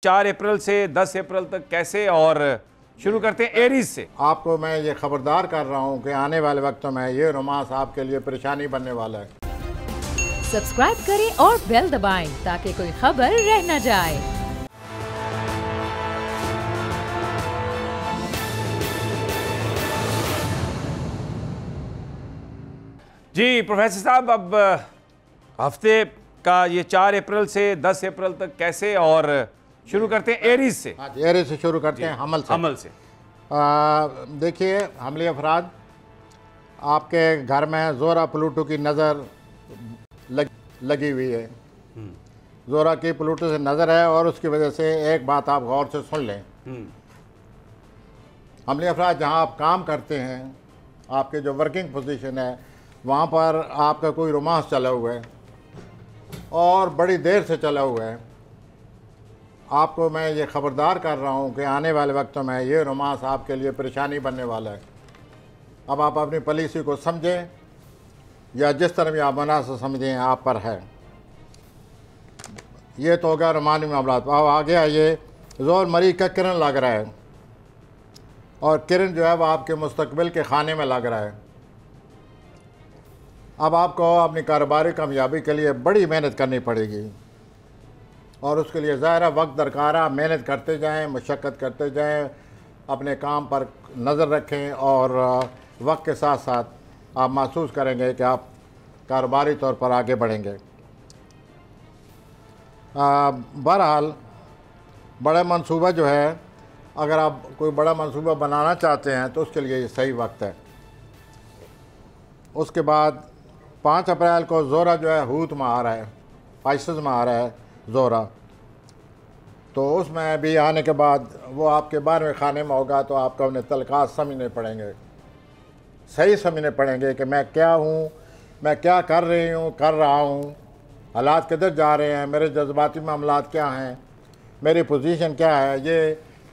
4 अप्रैल से 10 अप्रैल तक कैसे, और शुरू करते हैं एरीज से। आपको मैं ये खबरदार कर रहा हूँ कि आने वाले वक्तों में ये रोमांस आपके लिए परेशानी बनने वाला है। सब्सक्राइब करें और बेल दबाएं ताकि कोई खबर रह न जाए। जी प्रोफेसर साहब, अब हफ्ते का ये 4 अप्रैल से 10 अप्रैल तक कैसे, और शुरू करते हैं एरीज से। हाँ, एरीज से शुरू करते हैं, हमल से। देखिए, हमली अफराद आपके घर में ज़ोरा प्लूटो की नज़र लगी हुई है। ज़ोरा की प्लूटो से नज़र है, और उसकी वजह से एक बात आप गौर से सुन लें। हमली अफराद जहाँ आप काम करते हैं, आपके जो वर्किंग पोजीशन है, वहाँ पर आपका कोई रोमांस चला हुआ है और बड़ी देर से चला हुआ है। आपको मैं ये खबरदार कर रहा हूँ कि आने वाले वक्तों में ये रोमांस आपके लिए परेशानी बनने वाला है। अब आप अपनी पॉलिसी को समझें या जिस तरह भी आप मुनासिब समझें, आप पर है। ये तो हो गया रोमानी मामला। अब आ गया ये जोर मरी का किरण लग रहा है, और किरण जो है वो आपके मुस्तकबिल के खाने में लग रहा है। अब आपको अपनी कारोबारी कामयाबी के लिए बड़ी मेहनत करनी पड़ेगी, और उसके लिए ज़ाहिर वक्त दरकार है। मेहनत करते जाएं, मशक्क़त करते जाएं, अपने काम पर नज़र रखें, और वक्त के साथ साथ आप महसूस करेंगे कि आप कारोबारी तौर पर आगे बढ़ेंगे। बहरहाल बड़ा मंसूबा जो है, अगर आप कोई बड़ा मंसूबा बनाना चाहते हैं तो उसके लिए ये सही वक्त है। उसके बाद 5 अप्रैल को ज़ोरा जो है हूत में आ रहा है, पाइसेस में आ रहा है ज़ोरा। तो उसमें भी आने के बाद वो आपके 12वें खाने में होगा, तो आपको अपने तलक़ात समझने पड़ेंगे, सही समझने पड़ेंगे कि मैं क्या हूँ, मैं क्या कर रहा हूँ, हालात किधर जा रहे हैं, मेरे जज्बाती मामलात क्या हैं, मेरी पोजीशन क्या है। ये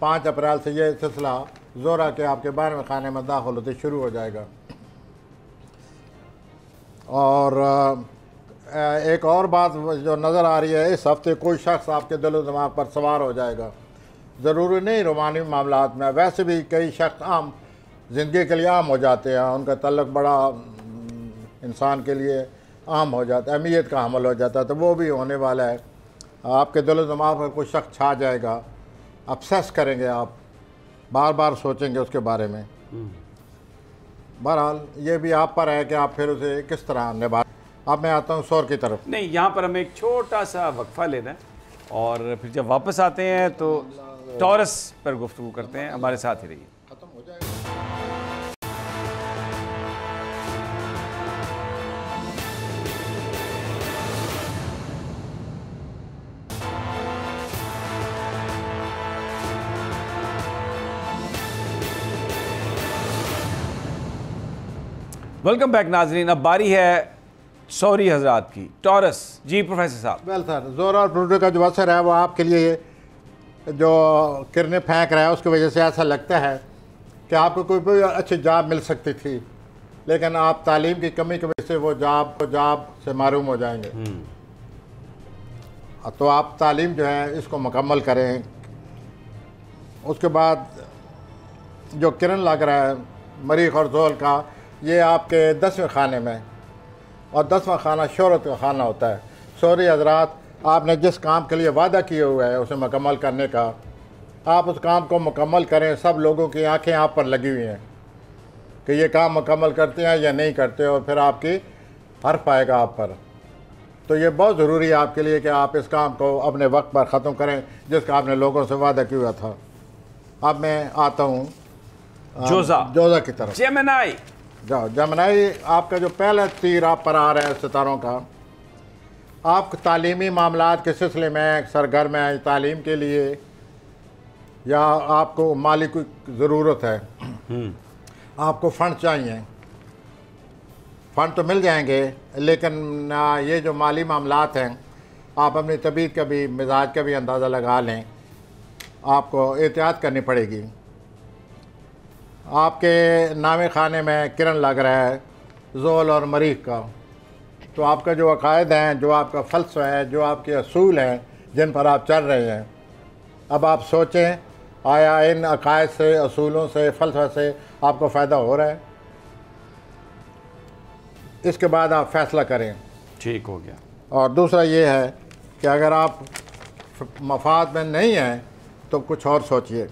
5 अप्रैल से ये सिलसिला ज़ोरा के आपके 12वें खाने में दाखिल होते शुरू हो जाएगा। और एक और बात जो नज़र आ रही है, इस हफ्ते कोई शख्स आपके दिल और दिमाग पर सवार हो जाएगा। ज़रूरी नहीं रोमानी मामलात में, वैसे भी कई शख्स आम ज़िंदगी के लिए आम हो जाते हैं, उनका तल्लुक़ बड़ा इंसान के लिए आम हो जाता है, अहमियत का हमल हो जाता है। तो वो भी होने वाला है। आपके दिल और दिमाग पर कोई शख्स छा जाएगा, अब्सेस करेंगे, आप बार बार सोचेंगे उसके बारे में। बहरहाल ये भी आप पर है कि आप फिर उसे किस तरह निभा। अब मैं आता हूँ शोर की तरफ। नहीं, यहाँ पर हमें एक छोटा सा वक्फा लेना है, और फिर जब वापस आते हैं तो टॉरस पर गुफ्तगू करते हैं। हमारे साथ ही रहिए। खत्म हो जाएगा। वेलकम बैक नाजरीन। अब बारी है सॉरी हजरात की, टॉरस। जी प्रोफेसर साहब। वेल सर, ज़ोरा और प्लूटो का जो असर है वो आपके लिए जो किरणें फेंक रहा है, उसकी वजह से ऐसा लगता है कि आपको कोई भी अच्छी जॉब मिल सकती थी, लेकिन आप तालीम की कमी की वजह से वो जॉब से महरूम हो जाएंगे। तो आप तालीम जो है इसको मुकम्मल करें। उसके बाद जो किरण लग रहा है मरीख और जोल का, ये आपके 10वें खाने में, और 10वां खाना शोहरत का खाना होता है। सॉरी हजरात, आपने जिस काम के लिए वादा किया हुआ है उसे मुकम्मल करने का, आप उस काम को मुकम्मल करें। सब लोगों की आंखें आप पर लगी हुई हैं कि ये काम मुकम्मल करते हैं या नहीं करते, और फिर आपकी हर्फ आएगा आप पर। तो ये बहुत ज़रूरी है आपके लिए कि आप इस काम को अपने वक्त पर ख़त्म करें जिसका आपने लोगों से वादा किया था। अब मैं आता हूँ जोज़ा की तरफ। जेमिनी। जाओ जमनाई, आपका जो पहला तीर आप पर आ रहा है सितारों का, आप तालीमी मामलात के सिलसिले में सरगर्म है तालीम के लिए, या आपको माली की ज़रूरत है, आपको फ़ंड चाहिए। फ़ंड तो मिल जाएंगे, लेकिन ये जो माली मामलात हैं, आप अपनी तबीयत का भी, मिजाज का भी अंदाज़ा लगा लें, आपको एहतियात करनी पड़ेगी। आपके नामे खाने में किरण लग रहा है ज़ोल और मरीख का, तो आपका जो अकायद हैं, जो आपका फ़लसफ़ा है, जो आपके असूल हैं जिन पर आप चल रहे हैं, अब आप सोचें, आया इन अकायद से, असूलों से, फ़लसफ़े से आपको फ़ायदा हो रहा है? इसके बाद आप फ़ैसला करें। ठीक हो गया। और दूसरा ये है कि अगर आप मफाद में नहीं हैं तो कुछ और सोचिए।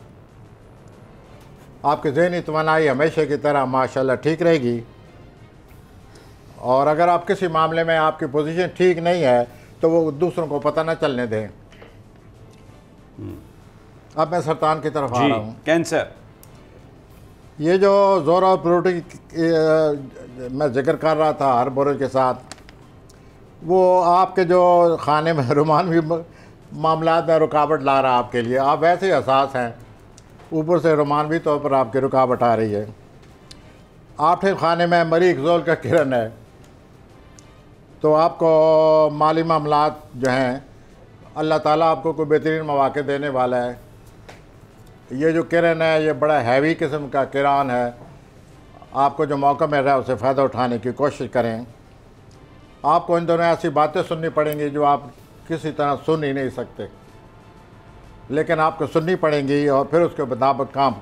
आपकी ज़हनी तवानाई हमेशा की तरह माशाल्लाह ठीक रहेगी। और अगर आप किसी मामले में आपकी पोजीशन ठीक नहीं है तो वो दूसरों को पता ना चलने दें। अब मैं सरतान की तरफ आ रहा हूँ। कैंसर, ये जो ज़ोरा प्रोटीन मैं जिक्र कर रहा था हर बुरुज के साथ, वो आपके जो खाने में रुमानवी मामलात में रुकावट ला रहा है आपके लिए। आप वैसे ही हसास हैं, ऊपर से रुमानवी तौर पर आपकी रुकावट आ रही है। आठवें खाने में मरीख ज़ोल का किरण है, तो आपको माली मामलात जो हैं अल्लाह ताला आपको कोई बेहतरीन मौके देने वाला है। ये जो किरण है ये बड़ा हैवी किस्म का किरण है। आपको जो मौका मिल रहा है उससे फ़ायदा उठाने की कोशिश करें। आपको इन दोनों ऐसी बातें सुननी पड़ेंगी जो आप किसी तरह सुन ही नहीं सकते, लेकिन आपको सुननी पड़ेंगी और फिर उसके मुताबिक काम,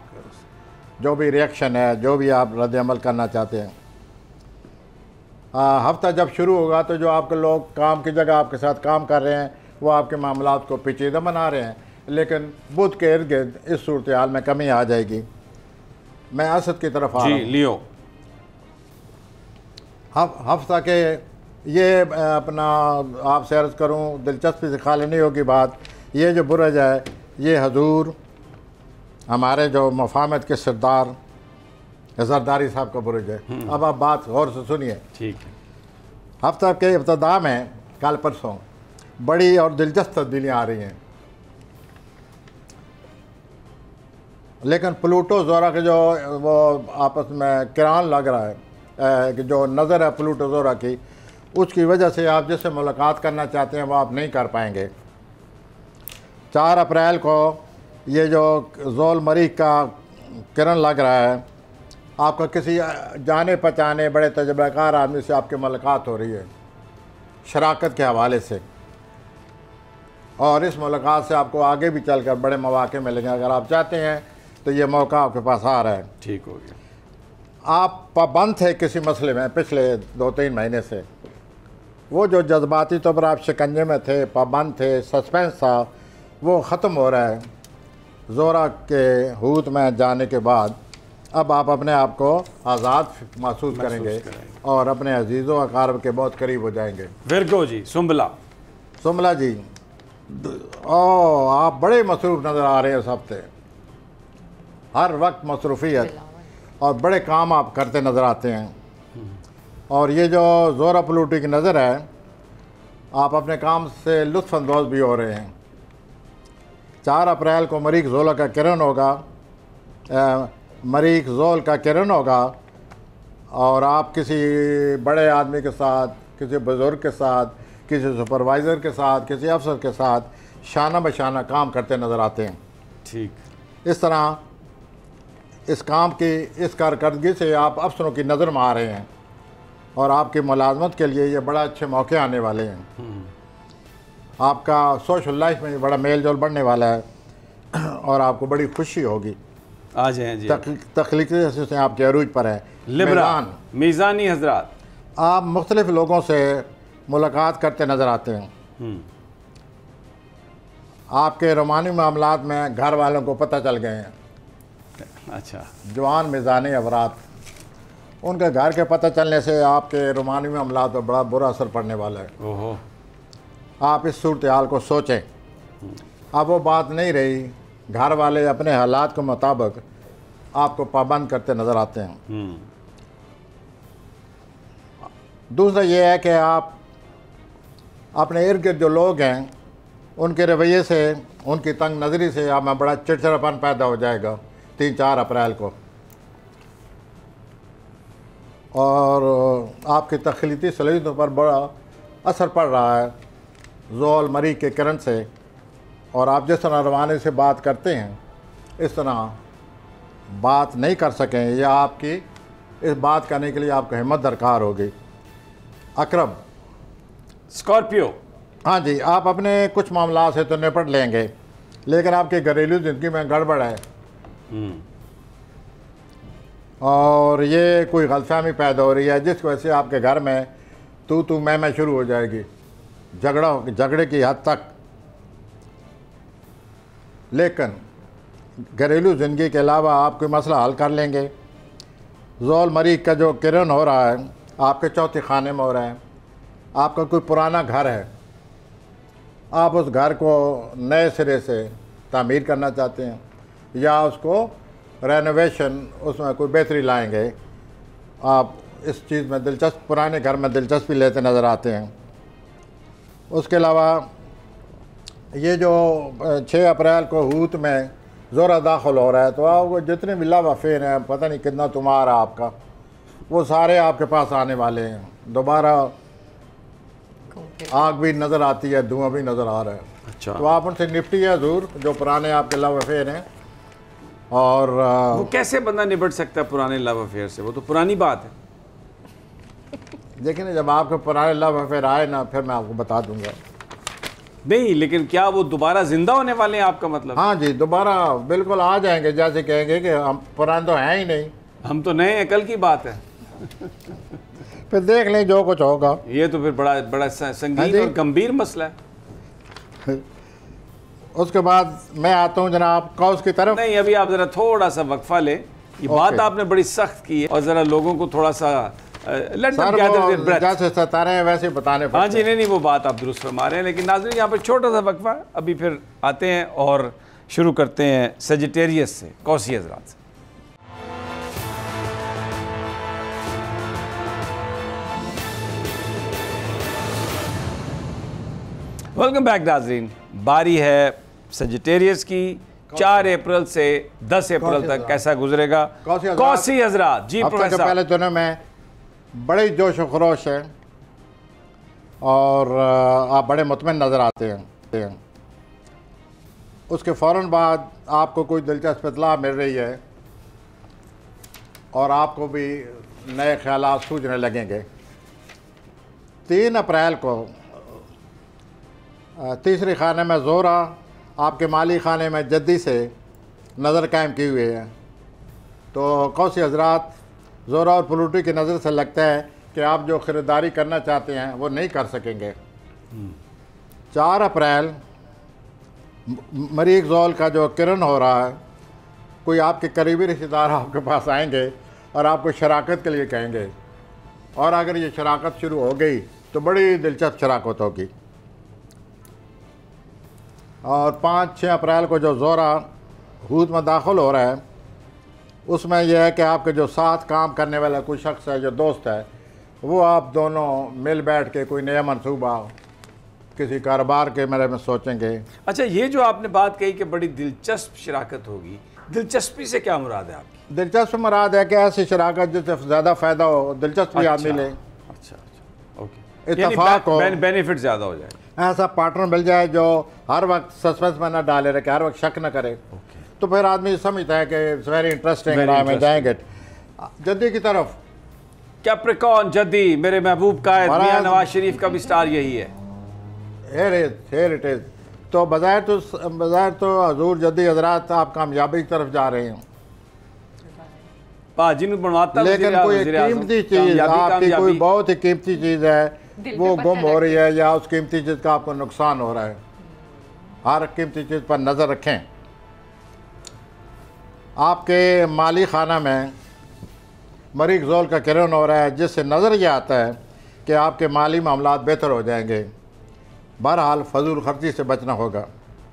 जो भी रिएक्शन है, जो भी आप रद्द अमल करना चाहते हैं। हफ्ता जब शुरू होगा तो जो आपके लोग काम की जगह आपके साथ काम कर रहे हैं वो आपके मामलात को पेचीदा बना रहे हैं, लेकिन बुध के इर्द गिर्द इस सूरत हाल में कमी आ जाएगी। मैं असद की तरफ आ रहा हूँ। लियो, हफ्ता के ये अपना आपसे अर्ज़ करूँ, दिलचस्पी से खाली नहीं होगी बात। ये जो बुरज है ये हजूर हमारे जो मफाहमत के सरदार जरदारी साहब का बुरज है। अब आप बात गौर से सुनिए। ठीक है। हफ्ता के इब्तदा में कल परसों बड़ी और दिलचस्प तब्दीलियाँ आ रही हैं, लेकिन प्लूटो ज़ोरा के जो वो आपस में किरान लग रहा है कि जो नज़र है प्लूटो ज़ोरा की, उसकी वजह से आप जिससे मुलाकात करना चाहते हैं वो आप नहीं कर पाएंगे। 4 अप्रैल को ये जो ज़ोल मरीख का किरण लग रहा है, आपका किसी जाने पहचाने बड़े तजुर्बाकार आदमी से आपकी मुलाकात हो रही है शराकत के हवाले से, और इस मुलाकात से आपको आगे भी चलकर बड़े मौके मिलेंगे। अगर आप चाहते हैं तो ये मौका आपके पास आ रहा है। ठीक हो गया। आप पाबंद थे किसी मसले में पिछले 2-3 महीने से, वो जो जज्बाती तौर पर आप शिकंजे में थे, पाबंद थे, सस्पेंस था, वो ख़त्म हो रहा है। ज़ोरा के हूत में जाने के बाद अब आप अपने आप को आज़ाद महसूस करेंगे और अपने अजीज़ों अकारब के बहुत करीब हो जाएंगे। विरगो जी, सुम्बला जी, आप बड़े मसरूफ़ नज़र आ रहे हैं इस हफ्ते। हर वक्त मसरूफ़ियत और बड़े काम आप करते नज़र आते हैं। और ये जो ज़ोरा प्लूटो की नज़र है, आप अपने काम से लुत्फ़अंदोज़ भी हो रहे हैं। 4 अप्रैल को मरीख ज़ोल का किरण होगा, मरीख ज़ोल का किरण होगा, और आप किसी बड़े आदमी के साथ, किसी बुज़ुर्ग के साथ, किसी सुपरवाइज़र के साथ, किसी अफसर के साथ शाना बशाना काम करते नज़र आते हैं। ठीक। इस तरह इस काम की, इस कारकर्दगी से आप अफसरों की नज़र में आ रहे हैं और आपकी मुलाजमत के लिए ये बड़ा अच्छे मौके आने वाले हैं। आपका सोशल लाइफ में बड़ा मेल जोल बढ़ने वाला है और आपको बड़ी खुशी होगी। आ जाए जी। तख्लीकी से आपके अरूज पर है। लिब्रान मीज़ानी हजरात, आप मुख्तलिफ लोगों से मुलाकात करते नज़र आते हैं। आपके रोमानी मामलात में घर वालों को पता चल गए हैं। अच्छा। जवान मिज़ानी अवरात, उनके घर के पता चलने से आपके रोमानी मामलात पर बड़ा बुरा असर पड़ने वाला है। ओहो। आप इस सूरत हाल को सोचें। अब वो बात नहीं रही, घर वाले अपने हालात के मुताबिक आपको पाबंद करते नज़र आते हैं। दूसरा ये है कि आप अपने इर्द गिर्द जो लोग हैं उनके रवैये से, उनकी तंग नज़री से आप में बड़ा चिड़चिड़ापन पैदा हो जाएगा 3-4 अप्रैल को, और आपकी तख्लीकी सलाहियतों पर बड़ा असर पड़ रहा है ज़ोल मरीख के किरण से। और आप जिस तरह रवाने से बात करते हैं इस तरह बात नहीं कर सकें, या आपकी इस बात करने के लिए आपको हिम्मत दरकार होगी। अकरब, स्कॉर्पियो, हाँ जी, आप अपने कुछ मामला से तो निपट लेंगे, लेकिन आपकी घरेलू ज़िंदगी में गड़बड़ है और ये कोई गलतफहमी पैदा हो रही है जिस वजह से आपके घर में तू मैं शुरू हो जाएगी, झगड़े की हद तक। लेकिन घरेलू ज़िंदगी के अलावा आप कोई मसला हल कर लेंगे। ज़ोल मरीज़ का जो किरण हो रहा है आपके चौथे खाने में हो रहा है। आपका कोई पुराना घर है, आप उस घर को नए सिरे से तामीर करना चाहते हैं या उसको रेनोवेशन, उसमें कोई बेहतरी लाएंगे, आप इस चीज़ में दिलचस्प, पुराने घर में दिलचस्पी लेते नज़र आते हैं। उसके अलावा ये जो 6 अप्रैल को हूत में ज़ोरा दाखिल हो रहा है, तो आपको जितने भी लावाफेन हैं, पता नहीं कितना तुम्हार है आपका, वो सारे आपके पास आने वाले हैं। दोबारा आग भी नज़र आती है, धुआं भी नज़र आ रहा है। अच्छा, तो आप उनसे निपटी है ज़रूर, जो पुराने आपके लावाफेन हैं। और वो कैसे बंदा निपट सकता है पुराने लव अफेयर से? वो तो पुरानी बात है। देखिए ना, जब आपके पुराने लव अफेयर आए ना, फिर मैं आपको बता दूंगा। नहीं, लेकिन क्या वो दोबारा जिंदा होने वाले हैं, आपका मतलब? हाँ जी, दोबारा बिल्कुल आ जाएंगे। जैसे कहेंगे कि हम पुराने तो हैं ही नहीं, हम तो नए हैं, कल की बात है। फिर देख लें जो कुछ होगा। ये तो फिर बड़ा बड़ा संगीन और गंभीर मसला है। उसके बाद मैं आता हूँ जनाब कौस की तरफ। नहीं, अभी आप जरा थोड़ा सा वक्फा ले। ये बात आपने बड़ी सख्त की है और जरा लोगों को थोड़ा सा जैसे सतारे हैं वैसे बताने पड़ते। हाँ जी, नहीं वो बात आप दुरुस्त फरमा रहे हैं। लेकिन नाज़रीन, यहाँ पर छोटा सा वक्फा, अभी फिर आते हैं और शुरू करते हैं सेजिटेरियस से, कौसी हज़रात से। वेलकम बैक नाज़रीन। बारी है सेजिटेरियस की। 4 अप्रैल से 10 अप्रैल तक कैसा गुजरेगा कौसी हज़रात? जी प्रोफेसर। पहले दिनों में बड़े जोश व खरोश है और आप बड़े मुतमईन नज़र आते हैं। उसके फ़ौरन बाद आपको कोई दिलचस्प इत्तला मिल रही है और आपको भी नए ख्यालात सूझने लगेंगे। 3 अप्रैल को तीसरे खाने में ज़ोरा आपके माली खाने में जद्दी से नज़र कायम की हुई है। तो कौसी हज़रात, ज़ोरा और प्लूटो की नज़र से लगता है कि आप जो ख़रीदारी करना चाहते हैं वो नहीं कर सकेंगे। 4 अप्रैल मरीज़ ज़ोल का जो किरण हो रहा है, कोई आपके करीबी रिश्तेदार आपके पास आएंगे और आपको शराकत के लिए कहेंगे, और अगर ये शराकत शुरू हो गई तो बड़ी दिलचस्प शराकत होगी। और 5-6 अप्रैल को जो ज़ोरा हूत में दाखिल हो रहा है, उसमें यह है कि आपके जो साथ काम करने वाला कोई शख्स है, जो दोस्त है, वो आप दोनों मिल बैठ के कोई नया मनसूबा किसी कारोबार के बारे में सोचेंगे। अच्छा, ये जो आपने बात कही कि बड़ी दिलचस्प शराकत होगी, दिलचस्पी से क्या मुराद है आपकी? दिलचस्प मुराद है कि ऐसी शराकत जिससे ज़्यादा फ़ायदा हो, दिलचस्पी आदमी ले। अच्छा, ओके, इत्तफाक हो, बेनिफिट ज़्यादा हो जाए, ऐसा पार्टनर मिल जाए जो हर वक्त सस्पेंस में ना डाले रखे, हर वक्त शक न करे। तो फिर आदमी समझता है कि इट्स वेरी इंटरेस्टिंग, राह में जाएंगे। जद्दी की तरफ कैप्रिकॉर्न जद्दी, मेरे महबूब कायद मियां नवाज शरीफ का भी स्टार यही है। Here it is। तो बज़ाहिर तो हजूर जद्दी हजरात आप कामयाबी की तरफ जा रहे हैं, लेकिन कोई कीमती चीज़ आपकी, कोई बहुत ही कीमती चीज़ है, वो गुम हो रही है या उस कीमती चीज़ का आपको नुकसान हो रहा है। हर कीमती चीज़ पर नज़र रखें। आपके माली खाना में मरीज़ ज़ोल का किरण हो रहा है, जिससे नज़र ये आता है कि आपके माली मामलात बेहतर हो जाएंगे। बहरहाल फजूल खर्ची से बचना होगा।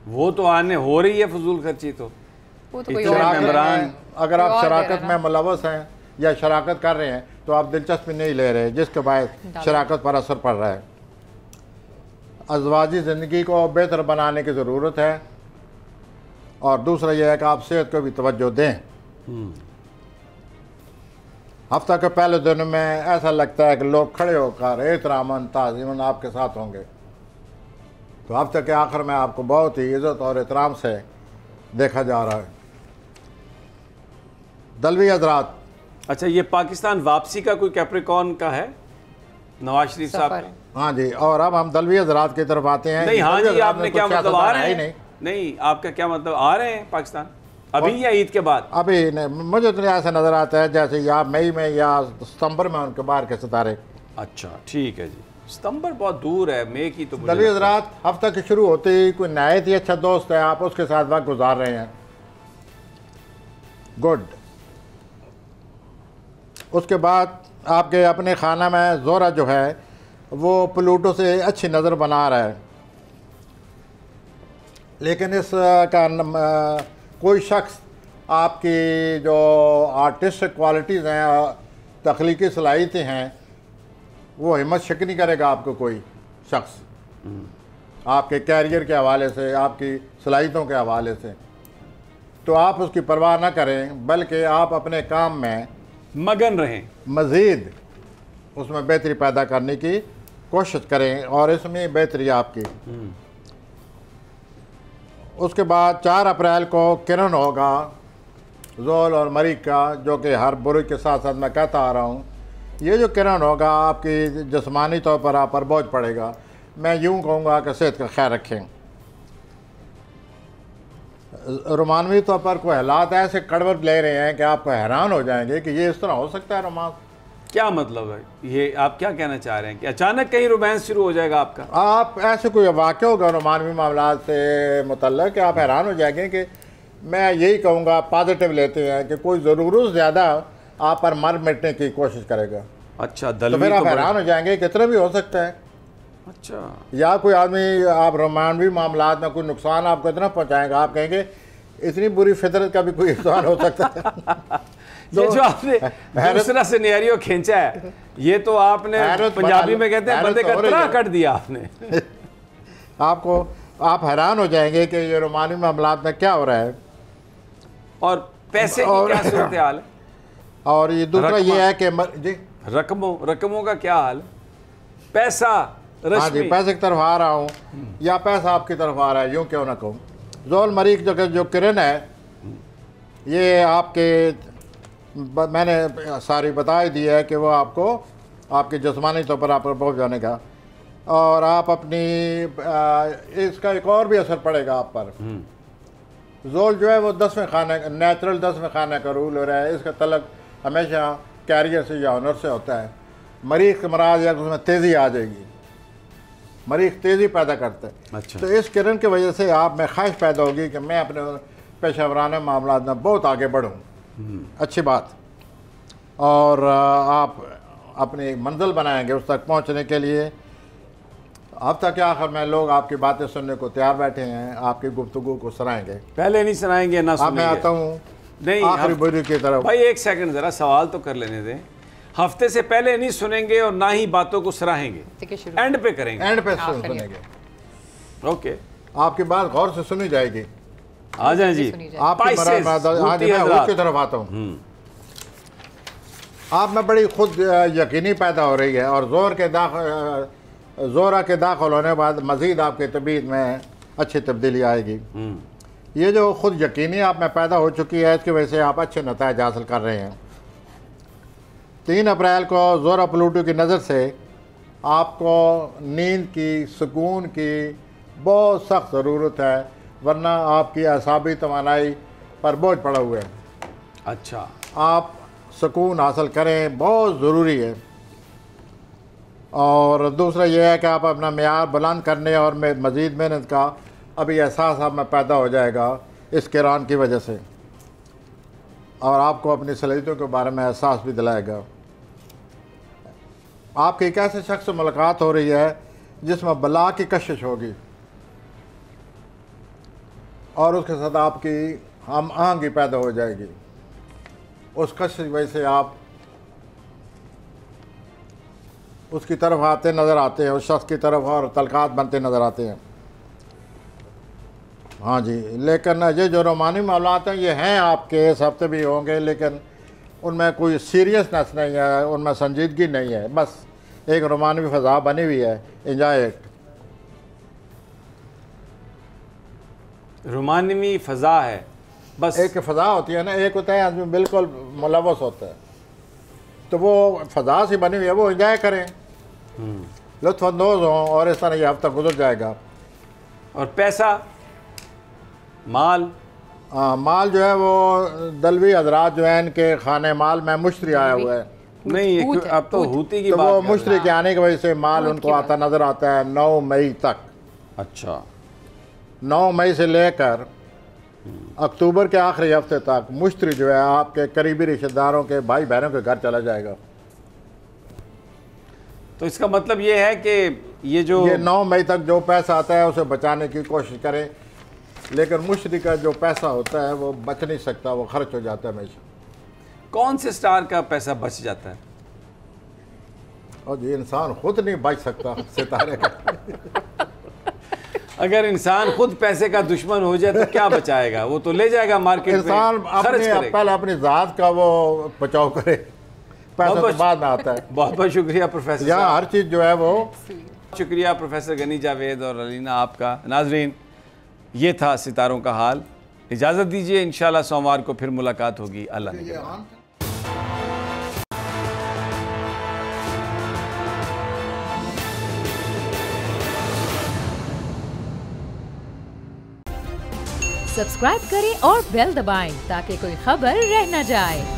वो तो आने हो रही है फजूल खर्ची, तो अगर आप शराकत में मुलव्वस हैं या शराकत कर रहे हैं तो आप दिलचस्पी नहीं ले रहे, जिसके बाद शराकत पर असर पड़ रहा है। अज़वाजी ज़िंदगी को बेहतर बनाने की ज़रूरत है, और दूसरा यह है कि आप सेहत को भी तवज्जो दें। हफ्ता के पहले दिन में ऐसा लगता है कि लोग खड़े होकर एहतरामन ताज़ीमन आपके साथ होंगे, तो हफ्ते के आखिर में आपको बहुत ही इज़्ज़त और एहतराम से देखा जा रहा है। दलवी हज़रात, अच्छा, ये पाकिस्तान वापसी का कोई कैप्रिकॉर्न का है नवाज शरीफ साहब? हाँ जी। और अब हम दलवी हज़रात की तरफ आते हैं। नहीं, हाँ जी, आपने क्या मतलब आ रहे हैं? नहीं, आपका क्या मतलब आ रहे हैं पाकिस्तान अभी या ईद के बाद? अभी नहीं, मुझे तो ऐसा नज़र आता है जैसे या मई में या सितंबर में उनके बाहर के सितारे। अच्छा ठीक है जी, सितंबर बहुत दूर है, मई की तो मुझे दलवी लगता है। हज़रात, हफ्ता के शुरू होते ही कोई नहायत ही अच्छा दोस्त है, आप उसके साथ वक्त गुजार रहे हैं, गुड। उसके बाद आपके अपने खाना में जोरा जो है वो प्लूटो से अच्छी नज़र बना रहा है, लेकिन इस का कोई शख्स आपकी जो आर्टिस्टिक क्वालिटीज़ हैं, तख्लीकी सलाहियतें हैं, वो हिम्मत शक नहीं करेगा आपको कोई शख्स आपके कैरियर के हवाले से, आपकी सलाहियतों के हवाले से। तो आप उसकी परवाह ना करें, बल्कि आप अपने काम में मगन रहें, मज़ीद उसमें बेहतरी पैदा करने की कोशिश करें, और इसमें बेहतरी आपकी। उसके बाद 4 अप्रैल को किरण होगा ज़ोल और मरीक का, जो कि हर बुरुज के साथ साथ मैं कहता आ रहा हूँ, ये जो किरण होगा आपकी जिस्मानी तौर पर आप पर बोझ पड़ेगा। मैं यूँ कहूँगा कि सेहत का ख्याल रखें। रोमानवी तौर पर कोई हालात ऐसे कड़वट ले रहे हैं कि आपको हैरान हो जाएंगे कि ये इस तरह हो सकता है रोमांस। क्या मतलब है ये, आप क्या कहना चाह रहे हैं कि अचानक कहीं रोमांस शुरू हो जाएगा आपका? आप ऐसे कोई वाक़या होगा रोमानवी मामलात से मुतल्लक कि आप हैरान हो जाएंगे कि मैं यही कहूँगा पॉजिटिव लेते हैं कि कोई ज़रूरत ज़्यादा आप पर मर मिटने की कोशिश करेगा। अच्छा, तो दलवी फिर आप तो हैरान हो जाएंगे कितना भी हो सकता है। अच्छा, या या कोई आदमी आप रोमानवी मामलात में कोई नुकसान आपको इतना पहुँचाएगा, आप कहेंगे इतनी बुरी फितरत का भी कोई नुकसान हो सकता है। ये जो आपने दूसरा सिनेरियो खींचा है, ये तो आपने पंजाबी में कहते हैं बंदे का तरा कट दिया आपने। आपको आप हैरान हो जाएंगे कि ये रोमानी मामलात में क्या हो रहा है। और पैसे की क्या सूरत हाल है? और ये दूसरा ये है कि जी रकमों का क्या हाल है? पैसा हाँ जी, पैसे की तरफ आ रहा हूँ या पैसा आपकी तरफ आ रहा है, यूँ क्यों ना कहूँ। ज़ोल मरीक जो किरण है, ये आपके मैंने सारी बता ही दी है कि वो आपको आपके जिस्मानी तौर पर आप पर पहुँच जाने का, और आप अपनी इसका एक और भी असर पड़ेगा आप पर। ज़ोल जो है वो 10वें खाने, नेचुरल 10वें खाने का रूल हो रहा है, इसका तल्लुक हमेशा कैरियर से या हुनर से होता है। मरीख के मराज या उसमें तेज़ी आ जाएगी, मरीख तेज़ी पैदा करता है। अच्छा। तो इस किरण की वजह से आप में ख्वाहिश पैदा होगी कि मैं अपने पेशा वराना मामला में बहुत आगे बढ़ूँ, अच्छी बात। और आप अपनी मंजिल बनाएंगे उस तक पहुंचने के लिए। अब तक आखिर में लोग आपकी बातें सुनने को तैयार बैठे हैं, आपकी गुफ्तगू को सराएंगे। पहले नहीं सुनाएंगे ना सुनेंगे। अब मैं आता हूँ नहीं आखिरी बुरी की तरफ। भाई एक सेकंड जरा सवाल तो कर लेने दें। हफ्ते से पहले नहीं सुनेंगे और ना ही बातों को सराहेंगे, एंड पे करेंगे, एंड पे सुनेंगे। ओके, आपकी बात गौर से सुनी जाएगी। आ जाए जी। आपकी की तरफ आता हूँ। आप में बड़ी खुद यकीनी पैदा हो रही है, और ज़ोरा के दाखिल होने के बाद मज़ीद आपकी तबीयत में अच्छी तब्दीली आएगी। ये जो खुद यकीनी आप में पैदा हो चुकी है, इसकी वजह से आप अच्छे नताइज हासिल कर रहे हैं। 3 अप्रैल को ज़ोरा प्लूटो की नज़र से आपको नींद की, सुकून की बहुत सख्त ज़रूरत है, वरना आपकी असाबी तवानाई पर बोझ पड़ा हुआ है। अच्छा, आप सुकून हासिल करें, बहुत ज़रूरी है। और दूसरा यह है कि आप अपना मेयार बुलंद करने और मज़ीद मेहनत का अभी एहसास आप में पैदा हो जाएगा इस किरान की वजह से, और आपको अपनी सलाहियतों के बारे में एहसास भी दिलाएगा। आपकी एक ऐसे शख्स से मुलाकात हो रही है जिसमें बला की कशिश होगी, और उसके साथ आपकी हम आहंगी पैदा हो जाएगी। उस कशिश की वजह से आप उसकी तरफ आते नज़र आते हैं, उस शख्स की तरफ, और तलकात बनते नज़र आते हैं। हाँ जी, लेकिन ये जो रोमानी मामलात हैं ये हैं आपके, इस हफ्ते भी होंगे, लेकिन उनमें कोई सीरियसनेस नहीं है, उनमें संजीदगी नहीं है, बस एक रोमानी फ़ज़ा बनी हुई है। Enjoy it. रोमानवी फ़ज़ा है, बस एक फ़ज़ा होती है ना, एक होता है आदमी बिल्कुल मुलव्वस होता है, तो वो फ़ज़ा से बनी हुई है, वो एंजॉय करें, लुत्फ़अंदोज़ हों, और इस तरह ये हफ्ता गुजर जाएगा। और पैसा माल माल जो है वो दलवी हजरात जो है इनके खाने माल में मुश्तरी आया हुआ है। नहीं, अब तो हूती की तो बात वो मुश्तरी के आने की वजह से माल उनको आता नजर आता है 9 मई तक। अच्छा, 9 मई से लेकर अक्टूबर के आखिरी हफ्ते तक मुश्तरी जो है आपके करीबी रिश्तेदारों के भाई बहनों के घर चला जाएगा। तो इसका मतलब ये है कि ये 9 मई तक जो पैसा आता है उसे बचाने की कोशिश करें, लेकिन मुश्तरी का जो पैसा होता है वो बच नहीं सकता, वो खर्च हो जाता है हमेशा। कौन से स्टार का पैसा बच जाता है? और ये इंसान खुद नहीं बच सकता सितारे का। अगर इंसान खुद पैसे का दुश्मन हो जाए तो क्या बचाएगा? वो तो ले जाएगा मार्केट में, इंसान पहले अपनी जात का वो बचाव करे, पैसा तो बाद में आता है। बहुत बहुत शुक्रिया प्रोफेसर यहाँ हर चीज़ जो है वो। शुक्रिया प्रोफेसर गनी जावेद और अलीना आपका। नाजरीन, ये था सितारों का हाल। इजाज़त दीजिए, इंशाल्लाह सोमवार को फिर मुलाकात होगी। अल्लाह ने सब्सक्राइब करें और बेल दबाएं ताकि कोई खबर रह न जाए।